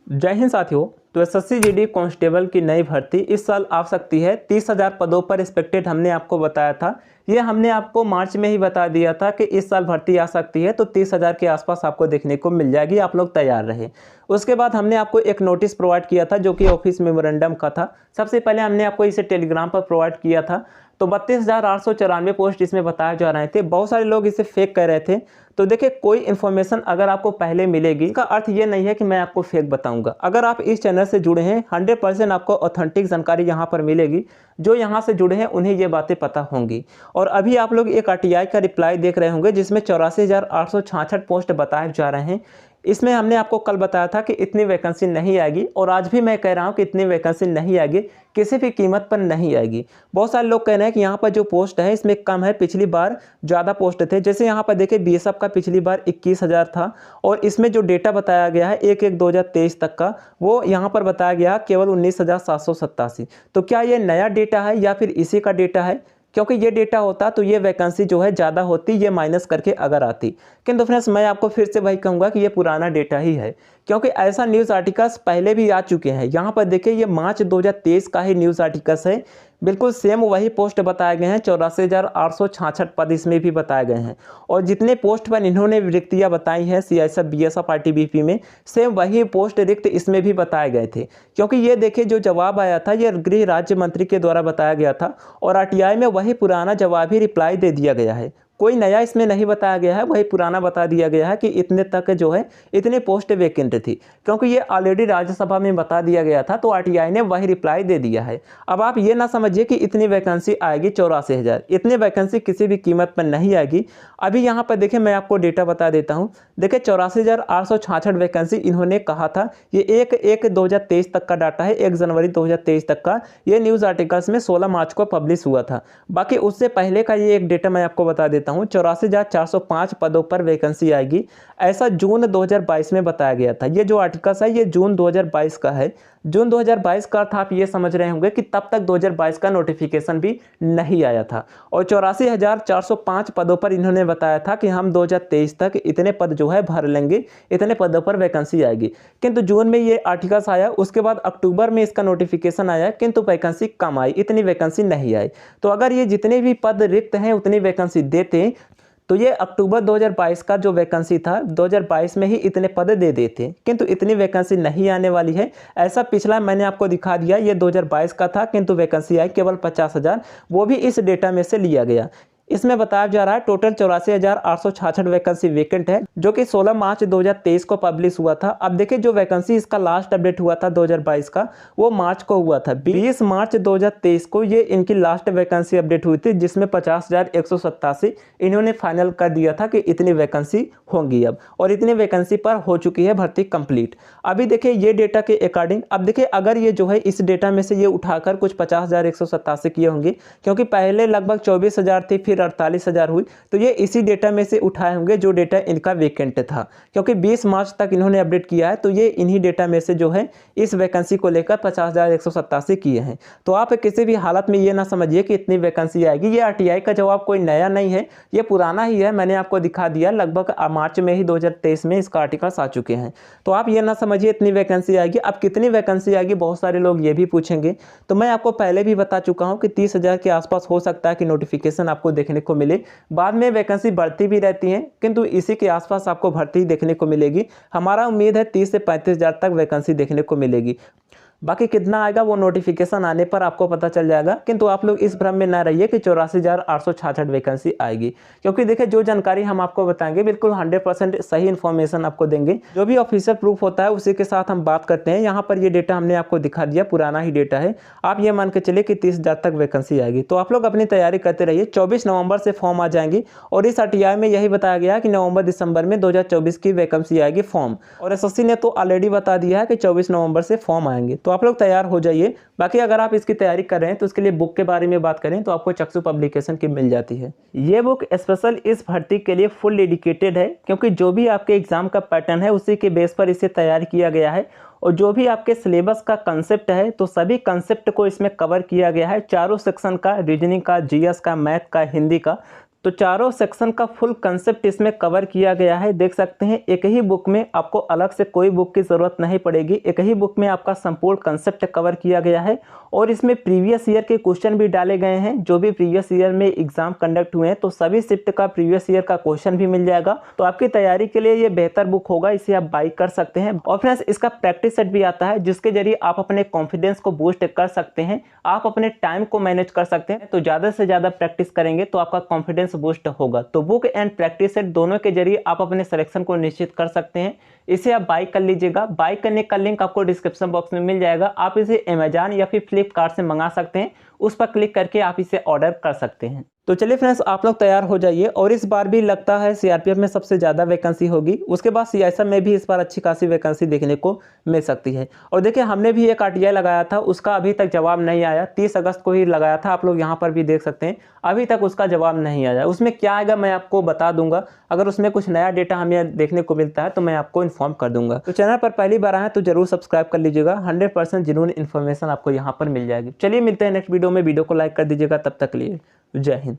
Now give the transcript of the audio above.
जय हिंद साथियों। तो एसएससी जीडी कांस्टेबल की नई भर्ती इस साल आ सकती है। 30,000 पदों पर एक्सपेक्टेड हमने आपको बताया था। ये हमने आपको मार्च में ही बता दिया था कि इस साल भर्ती आ सकती है, तो 30,000 के आसपास आपको देखने को मिल जाएगी। आप लोग तैयार रहे। उसके बाद हमने आपको एक नोटिस प्रोवाइड किया था जो कि ऑफिस मेमोरेंडम का था। सबसे पहले हमने आपको इसे टेलीग्राम पर प्रोवाइड किया था। तो 32,894 पोस्ट इसमें बताए जा रहे थे। बहुत सारे लोग इसे फेक कह रहे थे। तो देखिए, कोई इन्फॉर्मेशन अगर आपको पहले मिलेगी, इसका अर्थ ये नहीं है कि मैं आपको फेक बताऊंगा। अगर आप इस चैनल से जुड़े हैं, 100% आपको ऑथेंटिक जानकारी यहाँ पर मिलेगी। जो यहाँ से जुड़े हैं उन्हें ये बातें पता होंगी। और अभी आप लोग एक आरटीआई का रिप्लाई देख रहे होंगे जिसमें 84,866 पोस्ट बताए जा रहे हैं। इसमें हमने आपको कल बताया था कि इतनी वैकेंसी नहीं आएगी, और आज भी मैं कह रहा हूं कि इतनी वैकेंसी नहीं आएगी, किसी भी कीमत पर नहीं आएगी। बहुत सारे लोग कह रहे हैं कि यहाँ पर जो पोस्ट है इसमें कम है, पिछली बार ज़्यादा पोस्ट थे। जैसे यहाँ पर देखिए, बीएसएफ का पिछली बार 21,000 था, और इसमें जो डेटा बताया गया है 1/1/2023 तक का, वो यहाँ पर बताया गया केवल 19,787। तो क्या ये नया डेटा है या फिर इसी का डेटा है? क्योंकि ये डेटा होता तो ये वैकेंसी जो है ज़्यादा होती, ये माइनस करके अगर आती। किंतु फ्रेंड्स, मैं आपको फिर से वही कहूँगा कि ये पुराना डेटा ही है, क्योंकि ऐसा न्यूज़ आर्टिकल्स पहले भी आ चुके हैं। यहाँ पर देखिए, ये मार्च 2023 का ही न्यूज़ आर्टिकल्स है। बिल्कुल सेम वही पोस्ट बताए गए हैं। 84,866 पद इसमें भी बताए गए हैं। और जितने पोस्ट पर इन्होंने रिक्तियाँ बताई हैं सीआईएसएफ, बीएसएफ, आईटीबीपी में, सेम वही पोस्ट रिक्त इसमें भी बताए गए थे। क्योंकि ये देखिए, जो जवाब आया था ये गृह राज्य मंत्री के द्वारा बताया गया था, और आरटीआई में वही पुराना जवाब ही रिप्लाई दे दिया गया है। कोई नया इसमें नहीं बताया गया है, वही पुराना बता दिया गया है कि इतने तक जो है इतने पोस्ट वैकेंट थी। क्योंकि ये ऑलरेडी राज्यसभा में बता दिया गया था, तो आरटीआई ने वही रिप्लाई दे दिया है। अब आप ये ना समझिए कि इतनी वैकेंसी आएगी 84,000। इतनी वैकेंसी किसी भी कीमत पर नहीं आएगी। अभी यहाँ पर देखिए, मैं आपको डेटा बता देता हूँ। देखिए, 84,866 वैकेंसी इन्होंने कहा था। ये 1/1/2023 तक का डाटा है, 1 जनवरी 2023 तक का। ये न्यूज़ आर्टिकल्स में 16 मार्च को पब्लिश हुआ था। बाकी उससे पहले का ये एक डेटा मैं आपको बता देता हूँ। 84,405 पदों पर वैकेंसी आएगी, ऐसा जून 2022 में बताया गया था। ये जो आर्टिकल्स है ये जून 2022 का है। जून 2022 का अर्थ आप ये समझ रहे होंगे कि तब तक 2022 का नोटिफिकेशन भी नहीं आया था। और 84,405 पदों पर इन्होंने बताया था कि हम 2023 तक इतने पद जो है भर लेंगे, इतने पदों पर वैकेंसी आएगी। किंतु जून में ये आर्टिकल्स आया, उसके बाद अक्टूबर में इसका नोटिफिकेशन आया, किंतु वैकेंसी कम आई, इतनी वैकेंसी नहीं आई। तो अगर ये जितने भी पद रिक्त हैं उतनी वैकेंसी देते, तो ये अक्टूबर 2022 का जो वैकेंसी था 2022 में ही इतने पद दे देते। किंतु इतनी वैकेंसी नहीं आने वाली है। ऐसा पिछला मैंने आपको दिखा दिया, ये 2022 का था, किंतु वैकेंसी आई केवल 50,000, वो भी इस डेटा में से लिया गया। इसमें बताया जा रहा है टोटल 84,866 वैकेंसी वेकेंट है, जो कि 16 मार्च 2023 को पब्लिश हुआ था। अब देखिए, जो वैकेंसी इसका लास्ट अपडेट हुआ था 2022 का, वो मार्च को हुआ था। 20 मार्च 2023 को ये इनकी लास्ट वैकेंसी अपडेट हुई थी, जिसमें 50,187 इन्होंने फाइनल कर दिया था कि इतनी वैकेंसी होंगी अब, और इतनी वैकेंसी पर हो चुकी है भर्ती कंप्लीट। अभी देखिए, ये डेटा के अकॉर्डिंग, अब देखिए, अगर ये जो है इस डेटा में से ये उठाकर कुछ 50,187 किए होंगे, क्योंकि पहले लगभग 24,000 थी, फिर 48,000 हुई, तो ये इसी डेटा में से उठाए होंगे जो डेटा इनका वेकेंट था। क्योंकि 20 मार्च तक इन्होंने अपडेट किया है, तो ये इन्हीं डेटा में से जो है इस वैकेंसी को लेकर 50,187 किए हैं। तो आप किसी भी हालत में ये ना समझिए कि इतनी वैकेंसी आएगी। ये आरटीआई का जवाब कोई नया नहीं है, ये पुराना ही है। मैंने आपको दिखा दिया, लगभग मार्च में ही 2023 में इसका आर्टिकल्स आ चुके हैं। तो आप ये ना समझिए इतनी वैकेंसी आएगी। अब कितनी वैकेंसी आएगी, बहुत सारे लोग ये भी पूछेंगे। तो मैं आपको पहले भी बता चुका हूँ कि 30,000 के आसपास हो सकता है कि नोटिफिकेशन आपको देखने को मिले। बाद में वैकेंसी बढ़ती भी रहती है, किंतु इसी के आसपास आपको भर्ती देखने को मिलेगी। हमारा उम्मीद है 30 से 35,000 तक वैकेंसी देखने को मिलेगी। बाकी कितना आएगा वो नोटिफिकेशन आने पर आपको पता चल जाएगा। किंतु आप लोग इस भ्रम में ना रहिए कि 84,866 वैकेंसी आएगी, क्योंकि देखिए, जो जानकारी हम आपको बताएंगे बिल्कुल 100% सही इन्फॉर्मेशन आपको देंगे। जो भी ऑफिशियल प्रूफ होता है उसी के साथ हम बात करते हैं। यहाँ पर ये डेटा हमने आपको दिखा दिया, पुराना ही डेटा है। आप ये मान के चलिए कि 30,000 तक वैकेंसी आएगी। तो आप लोग अपनी तैयारी करते रहिए। 24 नवंबर से फॉर्म आ जाएंगी, और इस आरटीआई में यही बताया गया कि नवंबर दिसंबर में 2024 की वैकेंसी आएगी फॉर्म। और एसएससी ने तो ऑलरेडी बता दिया है कि 24 नवंबर से फॉर्म आएंगे। तो आप लोग तैयार हो जाइए। बाकी अगर आप इसकी तैयारी कर रहे हैं तो उसके लिए बुक के बारे में बात करें तो आपको चक्षु पब्लिकेशन की मिल जाती है। ये बुक स्पेशल इस भर्ती के लिए फुल डेडिकेटेड है, क्योंकि जो भी आपके एग्जाम का पैटर्न है उसी के बेस पर इसे तैयार किया गया है। और जो भी आपके सिलेबस का कंसेप्ट है, तो सभी कंसेप्ट को इसमें कवर किया गया है। चारों सेक्शन का, रीजनिंग का, जीएस का, मैथ का, हिंदी का, तो चारों सेक्शन का फुल कंसेप्ट इसमें कवर किया गया है। देख सकते हैं एक ही बुक में आपको अलग से कोई बुक की ज़रूरत नहीं पड़ेगी, एक ही बुक में आपका संपूर्ण कंसेप्ट कवर किया गया है। और इसमें प्रीवियस ईयर के क्वेश्चन भी डाले गए हैं, जो भी प्रीवियस ईयर में एग्जाम कंडक्ट हुए हैं तो सभी शिफ्ट का प्रीवियस ईयर का क्वेश्चन भी मिल जाएगा। तो आपकी तैयारी के लिए ये बेहतर बुक होगा, इसे आप बाई कर सकते हैं। और फ्रेंड्स इसका प्रैक्टिस सेट भी आता है, जिसके जरिए आप अपने कॉन्फिडेंस को बूस्ट कर सकते हैं, आप अपने टाइम को मैनेज कर सकते हैं। तो ज़्यादा से ज़्यादा प्रैक्टिस करेंगे तो आपका कॉन्फिडेंस बूस्ट होगा। तो बुक एंड प्रैक्टिस सेट दोनों के जरिए आप अपने सिलेक्शन को निश्चित कर सकते हैं। इसे आप बाई कर लीजिएगा। बाई करने का लिंक आपको डिस्क्रिप्शन बॉक्स में मिल जाएगा। आप इसे अमेजॉन या फिर फ्लिपकार्ट से मंगा सकते हैं, उस पर क्लिक करके आप इसे ऑर्डर कर सकते हैं। तो चलिए फ्रेंड्स, आप लोग तैयार हो जाइए। और इस बार भी लगता है सीआरपीएफ में सबसे ज़्यादा वैकेंसी होगी, उसके बाद सीआईएसएफ में भी इस बार अच्छी खासी वैकेंसी देखने को मिल सकती है। और देखिए हमने भी एक आरटीआई लगाया था, उसका अभी तक जवाब नहीं आया। 30 अगस्त को ही लगाया था, आप लोग यहाँ पर भी देख सकते हैं, अभी तक उसका जवाब नहीं आया। उसमें क्या आएगा मैं आपको बता दूंगा, अगर उसमें कुछ नया डेटा हमें देखने को मिलता है तो मैं आपको इन्फॉर्म कर दूंगा। तो चैनल पर पहली बार आए तो जरूर सब्सक्राइब कर लीजिएगा, 100% जेन्युइन इन्फॉर्मेशन आपको यहाँ पर मिल जाएगी। चलिए मिलते हैं नेक्स्ट वीडियो में, वीडियो को लाइक कर दीजिएगा। तब तक के लिए जय हिंद।